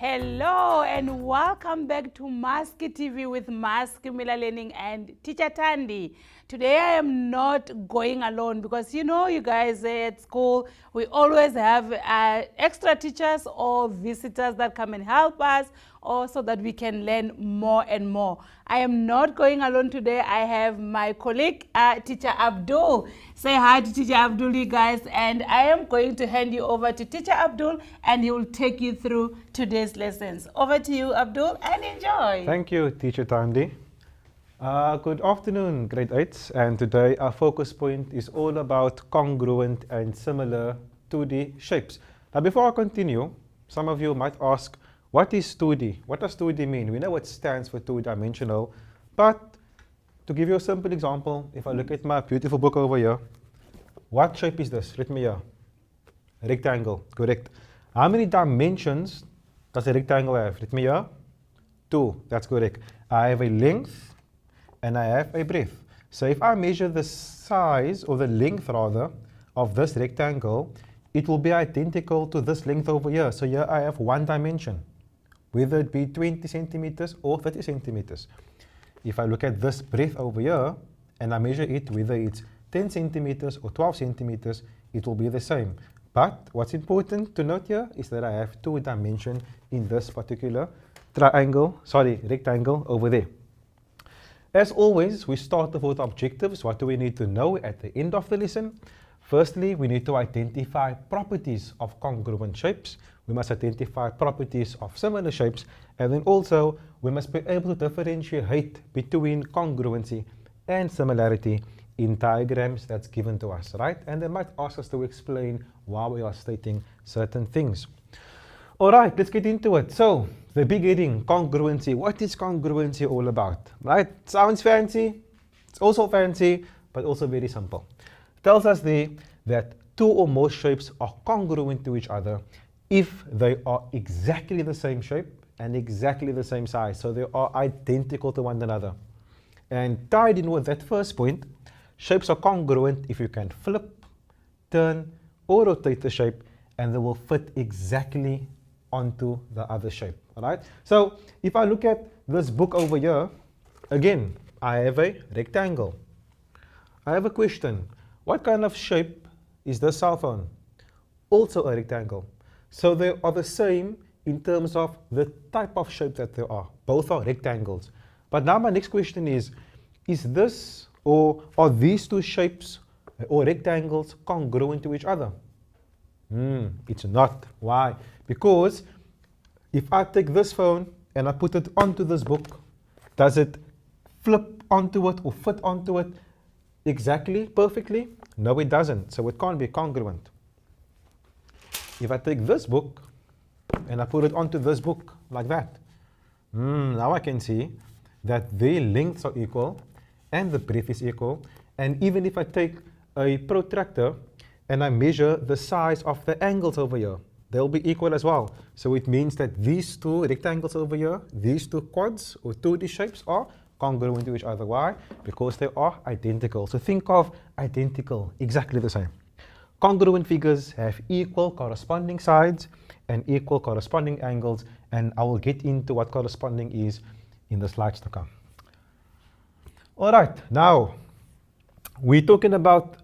Hello and welcome back to Mask TV with Mask Miller Learning and Teacher Tandy. Today I am not going alone because you know you guys at school we always have extra teachers or visitors that come and help us or so that we can learn more and more. I am not going alone today. I have my colleague Teacher Abdul. Say hi to Teacher Abdul, you guys, and I am going to hand you over to Teacher Abdul and he will take you through today's lessons. Over to you, Abdul, and enjoy. Thank you, Teacher Tandy. Good afternoon, grade 8s, and today our focus point is all about congruent and similar 2D shapes. Now before I continue, some of you might ask, what is 2D? What does 2D mean? We know it stands for two-dimensional, but to give you a simple example, if I look at my beautiful book over here, what shape is this? Let me hear. Rectangle, correct. How many dimensions does a rectangle have? Let me hear. 2, that's correct. I have a length and I have a breadth. So if I measure the size, or the length rather, of this rectangle, it will be identical to this length over here. So here I have one dimension, whether it be 20 centimeters or 30 centimeters. If I look at this breadth over here and I measure it, whether it's 10 centimeters or 12 centimeters, it will be the same. But what's important to note here is that I have two dimensions in this particular rectangle over there. As always, we start off with objectives. What do we need to know at the end of the lesson? Firstly, we need to identify properties of congruent shapes. We must identify properties of similar shapes. And then also, we must be able to differentiate between congruency and similarity in diagrams that's given to us, right? And they might ask us to explain why we are stating certain things. All right, let's get into it. So, the big heading, congruency. What is congruency all about, right? Sounds fancy. It's also fancy, but also very simple. It tells us there that two or more shapes are congruent to each other if they are exactly the same shape and exactly the same size. So they are identical to one another. And tied in with that first point, shapes are congruent if you can flip, turn, or rotate the shape, and they will fit exactly onto the other shape. All right? So if I look at this book over here, again, I have a rectangle. I have a question. What kind of shape is this cell phone? Also a rectangle. So they are the same in terms of the type of shape that they are. Both are rectangles. But now my next question is this, or are these two shapes or rectangles congruent to each other? It's not. Why? Because if I take this phone and I put it onto this book, does it flip onto it or fit onto it exactly, perfectly? No, it doesn't. So it can't be congruent. If I take this book and I put it onto this book like that, now I can see that the lengths are equal and the breadth is equal. And even if I take a protractor and I measure the size of the angles over here, they'll be equal as well. So it means that these two rectangles over here, these two quads or 2D shapes are congruent to each other. Why? Because they are identical. So think of identical, exactly the same. Congruent figures have equal corresponding sides and equal corresponding angles, and I will get into what corresponding is in the slides to come. All right, now we're talking about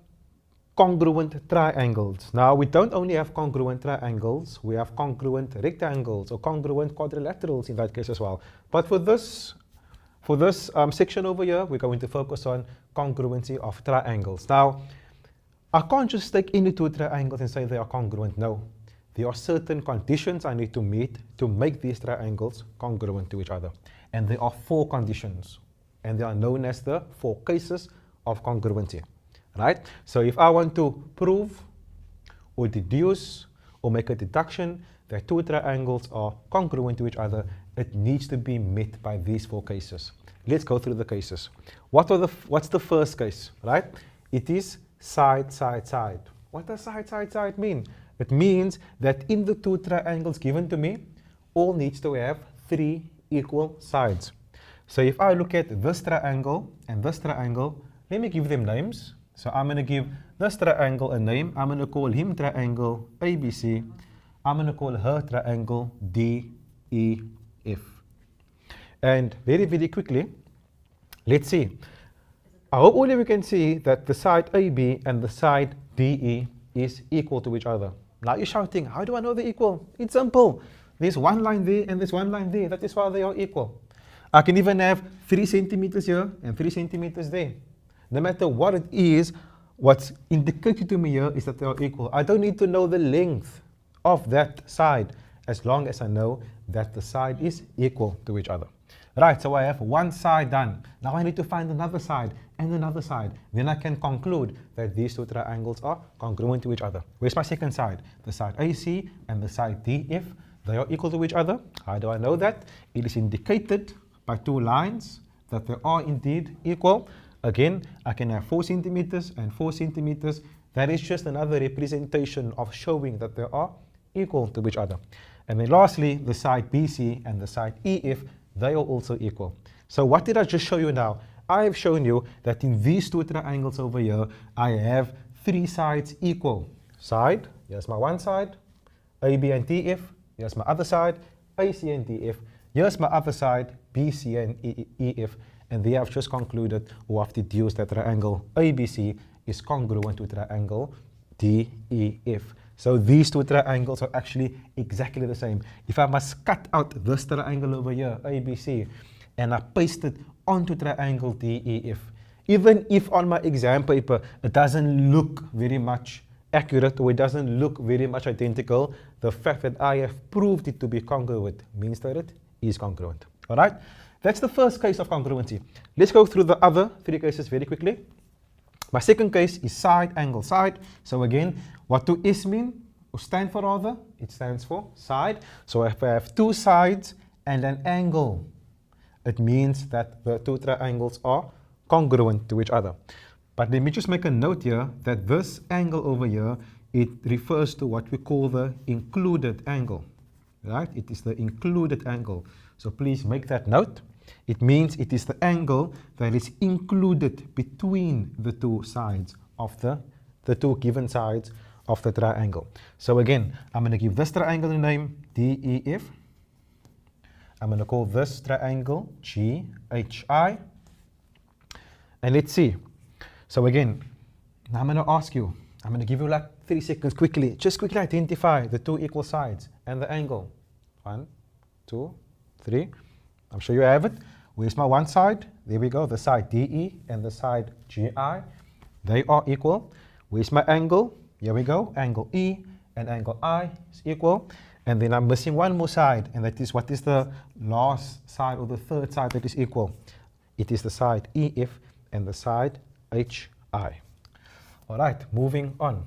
congruent triangles. Now we don't only have congruent triangles, we have congruent rectangles or congruent quadrilaterals in that case as well. But for this section over here, we're going to focus on congruency of triangles. Now, I can't just take any two triangles and say they are congruent. No, there are certain conditions I need to meet to make these triangles congruent to each other. And there are 4 conditions, and they are known as the 4 cases of congruency. Right? So if I want to prove or deduce or make a deduction that two triangles are congruent to each other, it needs to be met by these 4 cases. Let's go through the cases. What's the first case, right? It is side, side, side. What does side, side, side mean? It means that in the 2 triangles given to me, all needs to have 3 equal sides. So if I look at this triangle and this triangle, let me give them names. So I'm going to give this triangle a name. I'm going to call him triangle ABC. I'm going to call her triangle DEF. And very, very quickly, let's see. I hope all of you can see that the side AB and the side DE is equal to each other. Now you're shouting, how do I know they're equal? It's simple. There's one line there and there's one line there. That is why they are equal. I can even have 3 centimeters here and 3 centimeters there. No matter what it is, what's indicated to me here is that they are equal. I don't need to know the length of that side as long as I know that the side is equal to each other. Right, so I have one side done. Now I need to find another side and another side. Then I can conclude that these two triangles are congruent to each other. Where's my second side? The side AC and the side DF, they are equal to each other. How do I know that? It is indicated by 2 lines that they are indeed equal. Again, I can have 4 centimeters and 4 centimeters. That is just another representation of showing that they are equal to each other. And then lastly, the side BC and the side EF, they are also equal. So what did I just show you now? I have shown you that in these two triangles over here, I have 3 sides equal. Side, here's my one side, AB and DF. Here's my other side, AC and DF. Here's my other side, BC and EF. And they have just concluded or have deduced that triangle ABC is congruent to triangle DEF. So these two triangles are actually exactly the same. If I must cut out this triangle over here, ABC, and I paste it onto triangle DEF, even if on my exam paper it doesn't look very much accurate or it doesn't look very much identical, the fact that I have proved it to be congruent means that it is congruent. All right? That's the first case of congruency. Let's go through the other 3 cases very quickly. My second case is side, angle, side. So again, what do S mean, or stand for rather? It stands for side. So if I have 2 sides and an angle, it means that the 2 triangles are congruent to each other. But let me just make a note here that this angle over here, it refers to what we call the included angle, right? It is the included angle. So please make that note. It means it is the angle that is included between the 2 sides of the 2 given sides of the triangle. So again, I'm going to give this triangle the name DEF. I'm going to call this triangle GHI. And let's see. So again, now I'm going to ask you, I'm going to give you like 3 seconds quickly. Just quickly identify the 2 equal sides and the angle. 1, 2, 3. I'm sure you have it. Where's my one side? There we go, the side DE and the side GI. They are equal. Where's my angle? Here we go, angle E and angle I is equal. And then I'm missing one more side, and that is what is the last side or the third side that is equal? It is the side EF and the side HI. All right, moving on.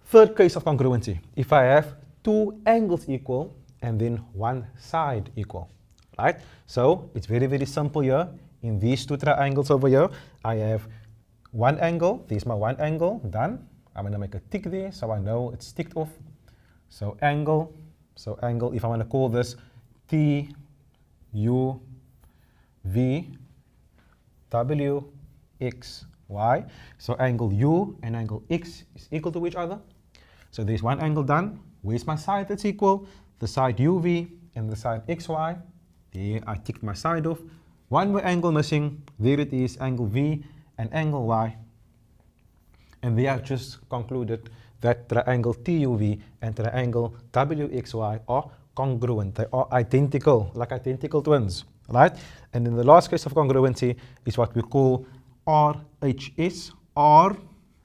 Third case of congruency. If I have 2 angles equal, and then 1 side equal, right? So it's very, very simple here. In these 2 triangles over here, I have 1 angle. There's my 1 angle, done. I'm going to make a tick there so I know it's ticked off. So angle, if I want to call this T, U, V, W, X, Y. So angle U and angle X is equal to each other. So there's 1 angle done. Where's my side that's equal? The side UV and the side XY. There I ticked my side off. 1 more angle missing. There it is, angle V and angle Y. And they have just concluded that triangle TUV and triangle WXY are congruent. They are identical, like identical twins, right? And in the last case of congruency is what we call RHS. R,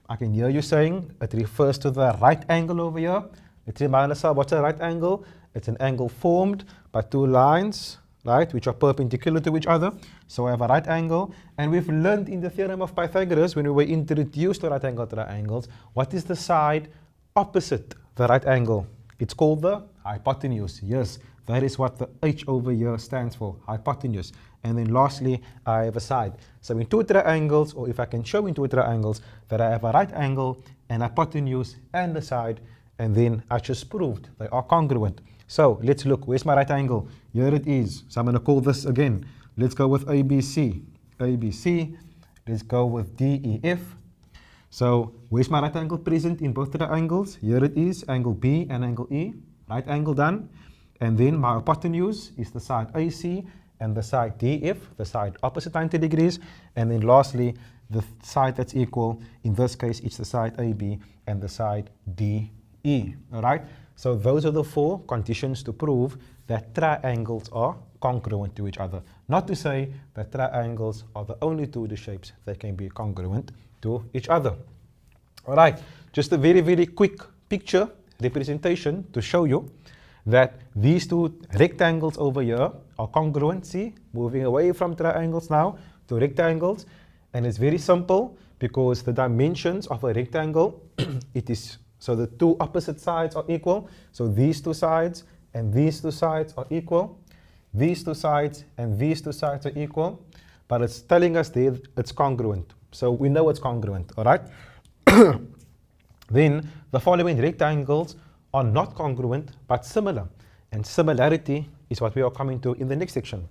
I can hear you saying, it refers to the right angle over here. Let's remind ourselves, what's a right angle? It's an angle formed by 2 lines, right, which are perpendicular to each other. So I have a right angle, and we've learned in the theorem of Pythagoras, when we were introduced to right angle triangles, what is the side opposite the right angle? It's called the hypotenuse. Yes, that is what the H over here stands for, hypotenuse. And then lastly, I have a side. So in 2 triangles, or if I can show in 2 triangles, that I have a right angle, an hypotenuse, and a side, and then I just proved they are congruent. So let's look, where's my right angle? Here it is. So I'm going to call this again. Let's go with ABC. ABC. Let's go with DEF. So where's my right angle present in both triangles? Here it is, angle B and angle E. Right angle done. And then my hypotenuse is the side AC and the side DF, the side opposite 90 degrees. And then lastly, the side that's equal, in this case, it's the side AB and the side DE. All right? So those are the 4 conditions to prove that triangles are congruent to each other. Not to say that triangles are the only 2 shapes that can be congruent to each other. All right, just a very, very quick picture representation to show you that these 2 rectangles over here are congruent. See, moving away from triangles now to rectangles. And it's very simple because the dimensions of a rectangle, it is, so the 2 opposite sides are equal. So these 2 sides and these 2 sides are equal. These 2 sides and these 2 sides are equal. But it's telling us there it's congruent. So we know it's congruent, all right? Then the following rectangles are not congruent but similar. And similarity is what we are coming to in the next section.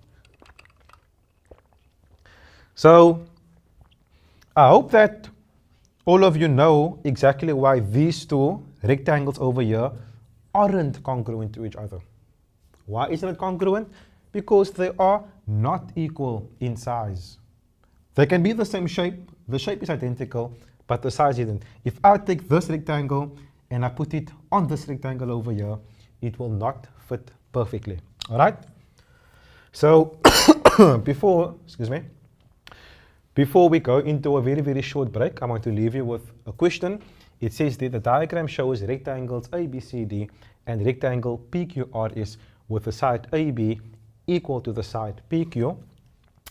So I hope that all of you know exactly why these 2 rectangles over here aren't congruent to each other. Why isn't it congruent? Because they are not equal in size. They can be the same shape, the shape is identical, but the size isn't. If I take this rectangle and I put it on this rectangle over here, it will not fit perfectly. All right? So before we go into a very, very short break, I want to leave you with a question. It says that the diagram shows rectangles ABCD and rectangle PQRS with the side AB equal to the side PQ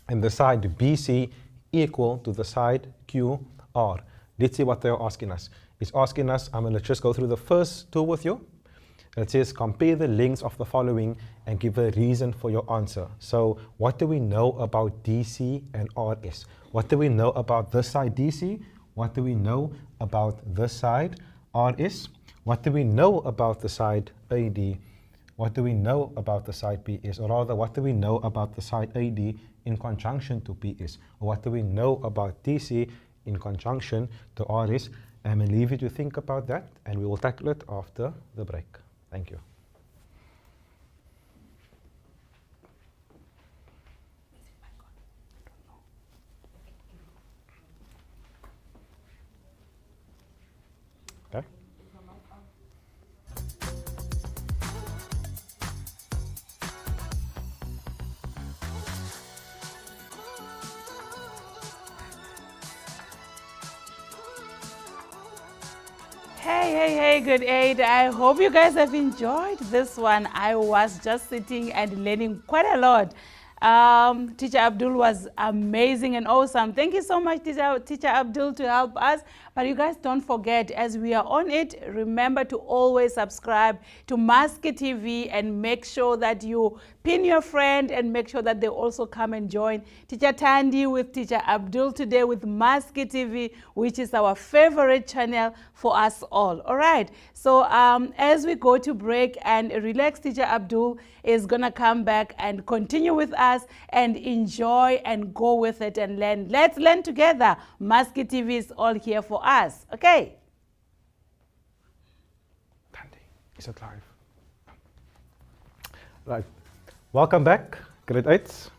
and the side BC equal to the side QR. Let's see what they're asking us. It's asking us, I'm going to just go through the first 2 with you. It says compare the lengths of the following and give a reason for your answer. So what do we know about DC and RS? What do we know about this side DC? What do we know about this side RS? What do we know about the side AD? What do we know about the side PS? Or rather, what do we know about the side AD in conjunction to PS? Or what do we know about DC in conjunction to RS? I'm going to leave you to think about that, and we will tackle it after the break. Thank you. Okay. Hey, good aid. I hope you guys have enjoyed this one. I was just sitting and learning quite a lot. Teacher Abdul was amazing and awesome. Thank you so much, Teacher Abdul, to help us. But you guys don't forget, as we are on it, remember to always subscribe to Maski TV and make sure that you pin your friend and make sure that they also come and join Teacher Tandi with Teacher Abdul today with Maski TV, which is our favorite channel for us all. All right. So as we go to break and relax, Teacher Abdul is going to come back and continue with us and enjoy and go with it and learn. Let's learn together. Maski TV is all here for us. Okay. Tandi, is it live? Right. Welcome back, grade 8s.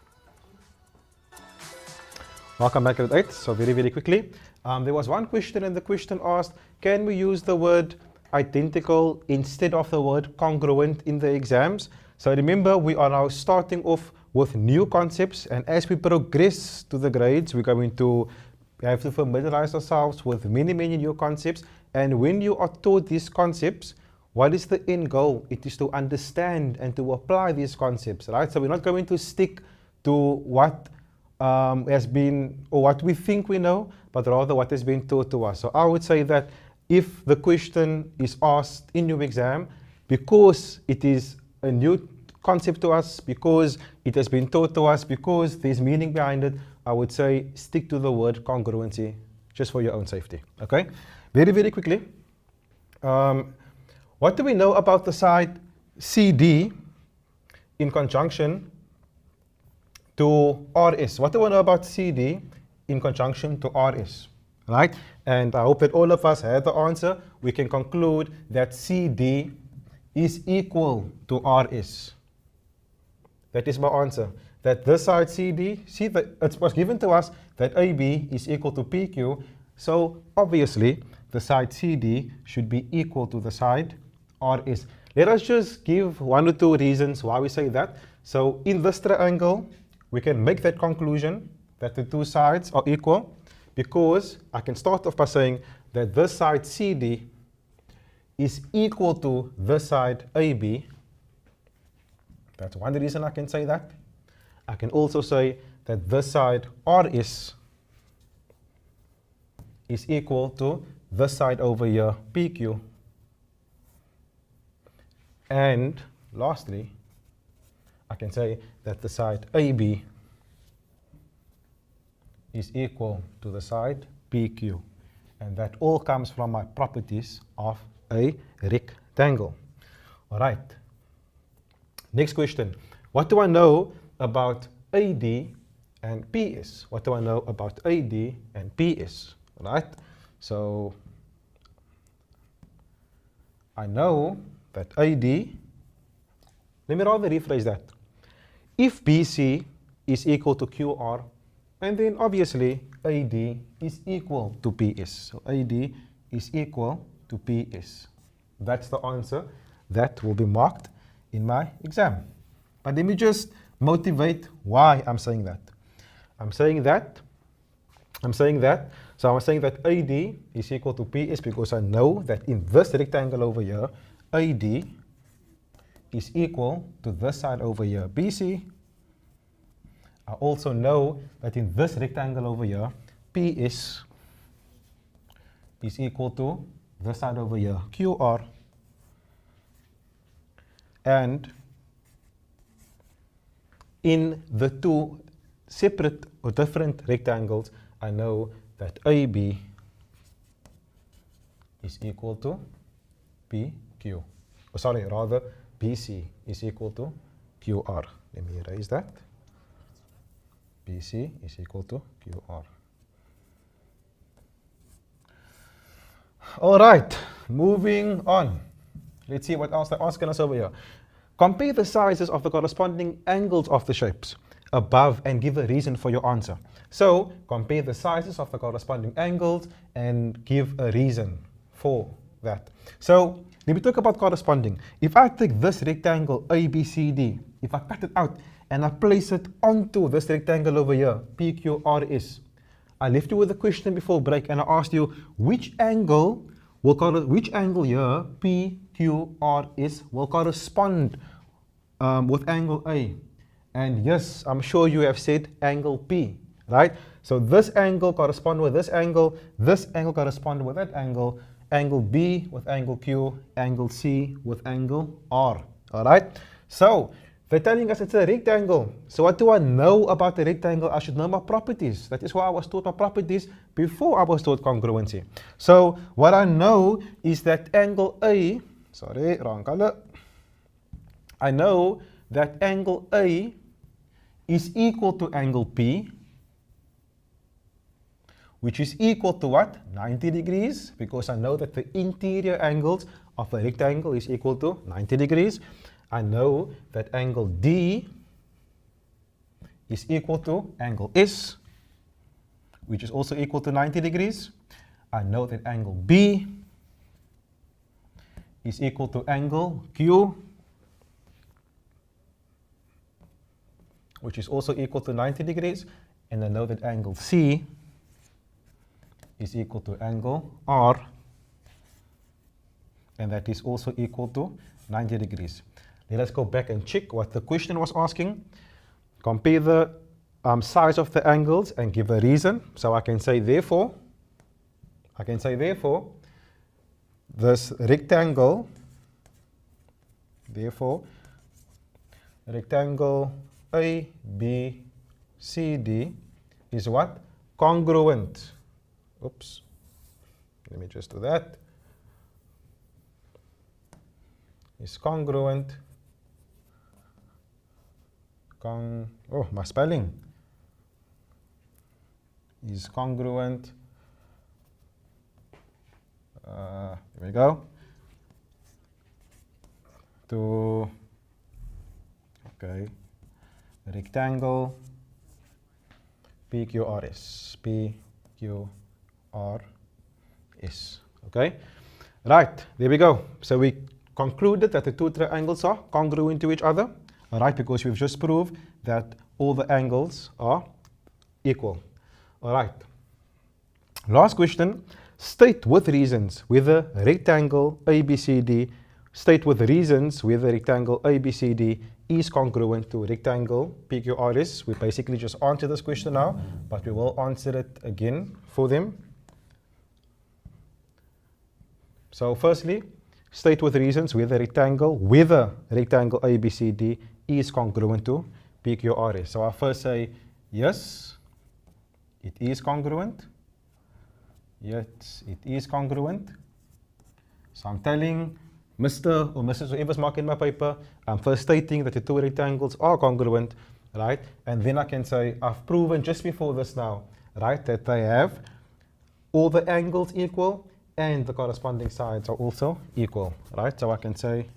Welcome back, grade 8s. So very, very quickly. There was one question, and the question asked, can we use the word identical instead of the word congruent in the exams? So remember, we are now starting off with new concepts, and as we progress to the grades, we're going to have to familiarize ourselves with many, many new concepts. And when you are taught these concepts, what is the end goal? It is to understand and to apply these concepts, right? So we're not going to stick to what has been, or what we think we know, but rather what has been taught to us. So I would say that if the question is asked in your exam, because it is a new concept to us, because it has been taught to us, because there's meaning behind it, I would say stick to the word congruency, just for your own safety, okay? Very, very quickly. What do we know about the side CD in conjunction to RS? What do we know about CD in conjunction to RS, right? And I hope that all of us had the answer. We can conclude that CD is equal to RS. That is my answer. That this side CD, see that it was given to us that AB is equal to PQ. So obviously the side CD should be equal to the side RS. Let us just give one or two reasons why we say that. So in this triangle, we can make that conclusion that the two sides are equal, because I can start off by saying that this side CD is equal to this side AB. That's one reason I can say that. I can also say that this side RS is equal to this side over here, PQ. And lastly, I can say that the side AB is equal to the side PQ. And that all comes from my properties of a rectangle. All right. Next question. What do I know about AD and PS? What do I know about AD and PS? All right. So I know that AD, let me rather rephrase that. If BC is equal to QR, and then obviously AD is equal to PS. So AD is equal to PS. That's the answer that will be marked in my exam. But let me just motivate why I'm saying that. I'm saying that AD is equal to PS because I know that in this rectangle over here, AD is equal to this side over here, BC. I also know that in this rectangle over here, PS is equal to this side over here, QR. And in the two separate or different rectangles, I know that AB is equal to PQ. Oh, sorry, rather BC is equal to QR. Let me erase that. BC is equal to QR. All right, moving on. Let's see what else they're asking us over here. Compare the sizes of the corresponding angles of the shapes above and give a reason for your answer. So compare the sizes of the corresponding angles and give a reason for that. So let me talk about corresponding. If I take this rectangle ABCD, if I cut it out and I place it onto this rectangle over here, PQRS, I left you with a question before break and I asked you which angle here, PQRS, will correspond with angle A. And yes, I'm sure you have said angle P, right? So this angle corresponds with this angle corresponds with that angle B with angle Q, angle C with angle R, all right? So they're telling us it's a rectangle. So what do I know about the rectangle? I should know my properties. That is why I was taught my properties before I was taught congruency. So what I know is that angle A, sorry, wrong color. I know that angle A is equal to angle P, which is equal to what? 90 degrees, because I know that the interior angles of a rectangle is equal to 90 degrees. I know that angle D is equal to angle S, which is also equal to 90 degrees. I know that angle B is equal to angle Q, which is also equal to 90 degrees. And I know that angle C is equal to angle R, and that is also equal to 90 degrees. Let us go back and check what the question was asking. Compare the size of the angles and give a reason. So I can say therefore, this rectangle, rectangle ABCD is what? Congruent. Oops, let me just do that. Is congruent. Oh, my spelling. Is congruent. Here we go. to, okay, rectangle PQRS, PQRS, okay? Right, there we go. So we concluded that the two triangles are congruent to each other, all right, because we've just proved that all the angles are equal. All right. Last question. State with reasons whether rectangle ABCD, state with reasons whether rectangle ABCD is congruent to rectangle PQRS. We basically just answered this question now, but we will answer it again for them. So firstly, state with reasons whether rectangle ABCD is congruent to PQRS. So I'll first say yes, it is congruent. Yes, it is congruent. So I'm telling Mr. or Mrs. whoever's marking my paper, I'm first stating that the two rectangles are congruent, right? And then I can say I've proven just before this now, right, that they have all the angles equal and the corresponding sides are also equal, right? So I can say,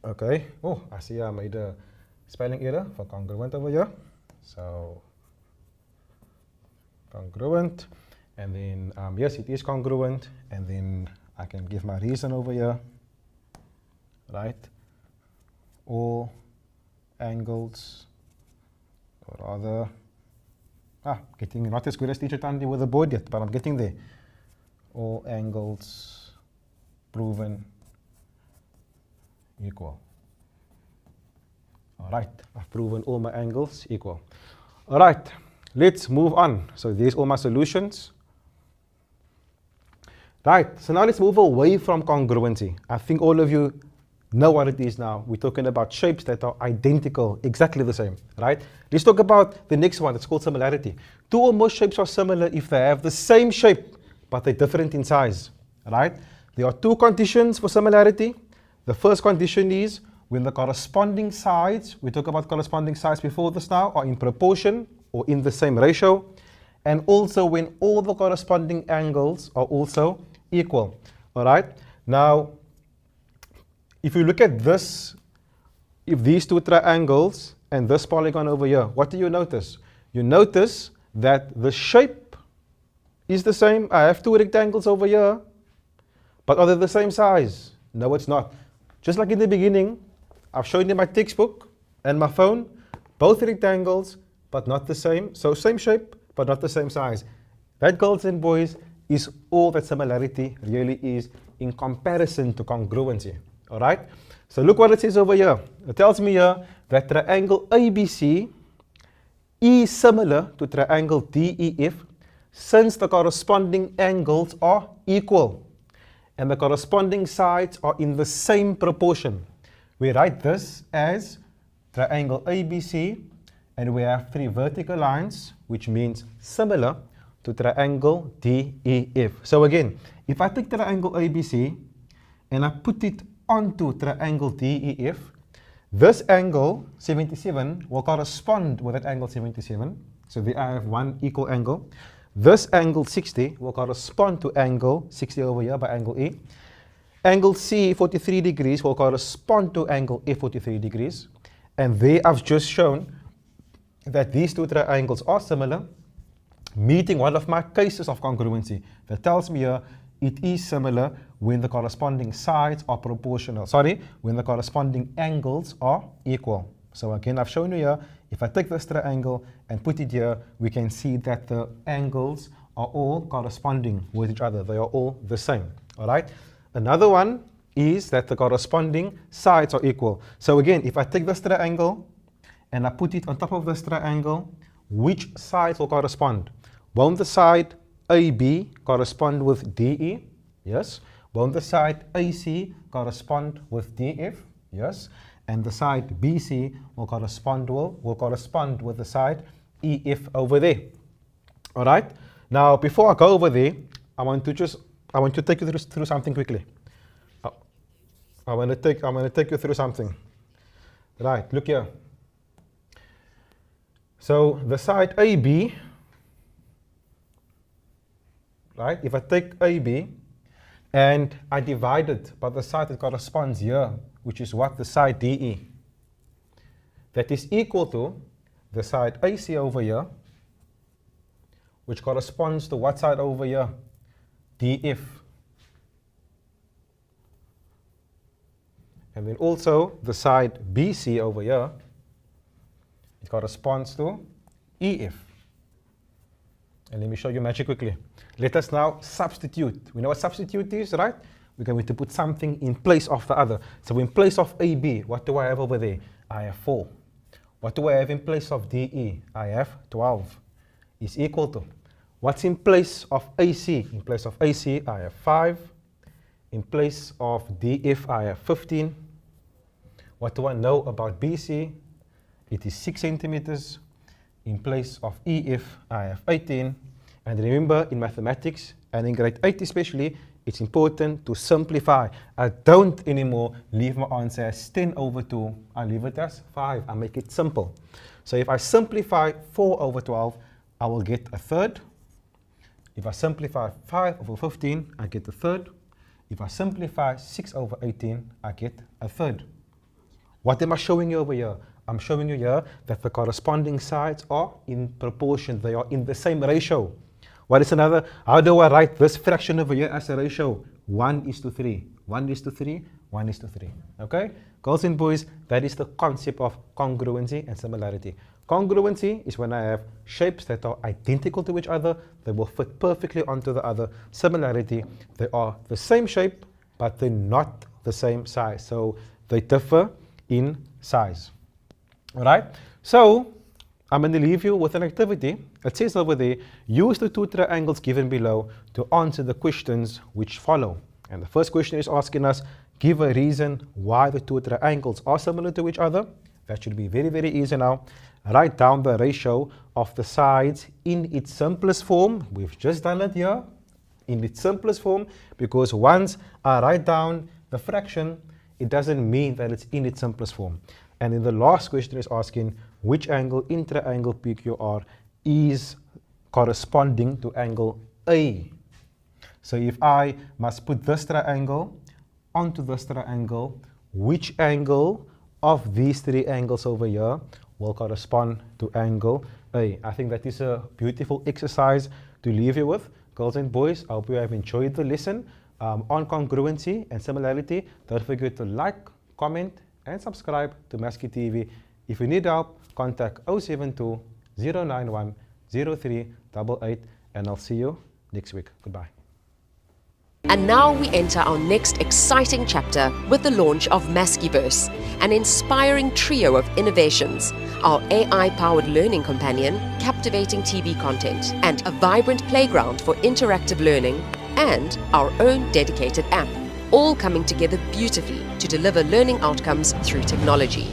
okay, oh, I see I made a spelling error for congruent over here. So congruent, and then yes, it is congruent, and then I can give my reason over here, right? All angles, or rather, getting not as good as teacher Tandy with the board yet, but I'm getting there. All angles proven equal. All right, I've proven all my angles equal. All right. Let's move on. So there's all my solutions. Right, so now let's move away from congruency. I think all of you know what it is now. We're talking about shapes that are identical, exactly the same, right? Let's talk about the next one. It's called similarity. Two or more shapes are similar if they have the same shape, but they're different in size, right? There are two conditions for similarity. The first condition is when the corresponding sides, we talked about corresponding sides before this now, are in proportion or in the same ratio, and also when all the corresponding angles are also equal. All right. Now, if you look at this, if these two triangles and this polygon over here, what do you notice? You notice that the shape is the same. I have two rectangles over here, but are they the same size? No, it's not. Just like in the beginning, I've shown you my textbook and my phone, both rectangles, but not the same. So same shape, but not the same size. That, girls and boys, is all that similarity really is in comparison to congruency. All right? So look what it says over here. It tells me here that triangle ABC is similar to triangle DEF since the corresponding angles are equal and the corresponding sides are in the same proportion. We write this as triangle ABC, and we have three vertical lines, which means similar to triangle DEF. So again, if I take triangle ABC and I put it onto triangle DEF, this angle 77 will correspond with that angle 77. So there I have one equal angle. This angle 60 will correspond to angle 60 over here by angle E. Angle C 43 degrees will correspond to angle F 43 degrees. And there I've just shown that these two triangles are similar, meeting one of my cases of congruency that tells me here it is similar when the corresponding sides are proportional. Sorry, when the corresponding angles are equal. So again, I've shown you here, if I take this triangle and put it here, we can see that the angles are all corresponding with each other. They are all the same, all right? Another one is that the corresponding sides are equal. So again, if I take this triangle and I put it on top of this triangle, which sides will correspond? Won't the side AB correspond with DE? Yes. Won't the side AC correspond with DF? Yes. And the side BC will correspond with the side EF over there. All right. Now, before I go over there, I want to take you through something quickly. I want to take you through something. Right. Look here. So the side AB, right, if I take AB and I divide it by the side that corresponds here, which is what? The side DE. That is equal to the side AC over here, which corresponds to what side over here? DF. And then also the side BC over here, it corresponds to EF. And let me show you magic quickly. Let us now substitute. We know what substitute is, right? We're going to put something in place of the other. So in place of AB, what do I have over there? I have 4. What do I have in place of DE? I have 12. Is equal to. What's in place of AC? In place of AC, I have 5. In place of DF, I have 15. What do I know about BC? It is 6 centimeters. In place of EF, I have 18. And remember, in mathematics, and in grade 8 especially, it's important to simplify. I don't anymore leave my answer as 10 over 2. I leave it as 5. I make it simple. So if I simplify 4 over 12, I will get a third. If I simplify 5 over 15, I get a third. If I simplify 6 over 18, I get a third. What am I showing you over here? I'm showing you here that the corresponding sides are in proportion. They are in the same ratio. What is another? How do I write this fraction over here as a ratio? 1:3. 1:3. 1:3. Okay? Girls and boys, that is the concept of congruency and similarity. Congruency is when I have shapes that are identical to each other. They will fit perfectly onto the other. Similarity, they are the same shape, but they're not the same size. So they differ in size. All right? So I'm going to leave you with an activity. It says over there, use the 2 triangles given below to answer the questions which follow. And the first question is asking us, give a reason why the 2 triangles are similar to each other. That should be very, very easy now. Write down the ratio of the sides in its simplest form. We've just done it here in its simplest form, because once I write down the fraction, it doesn't mean that it's in its simplest form. And then the last question is asking which angle in triangle PQR is corresponding to angle A. So if I must put this triangle onto this triangle, which angle of these 3 angles over here will correspond to angle A? I think that is a beautiful exercise to leave you with. Girls and boys, I hope you have enjoyed the lesson on congruency and similarity. Don't forget to like, comment, and subscribe to Maski TV. If you need help, contact 072 091 0388, and I'll see you next week. Goodbye. And now we enter our next exciting chapter with the launch of Maskiverse, an inspiring trio of innovations, our AI-powered learning companion, captivating TV content, and a vibrant playground for interactive learning, and our own dedicated app, all coming together beautifully to deliver learning outcomes through technology.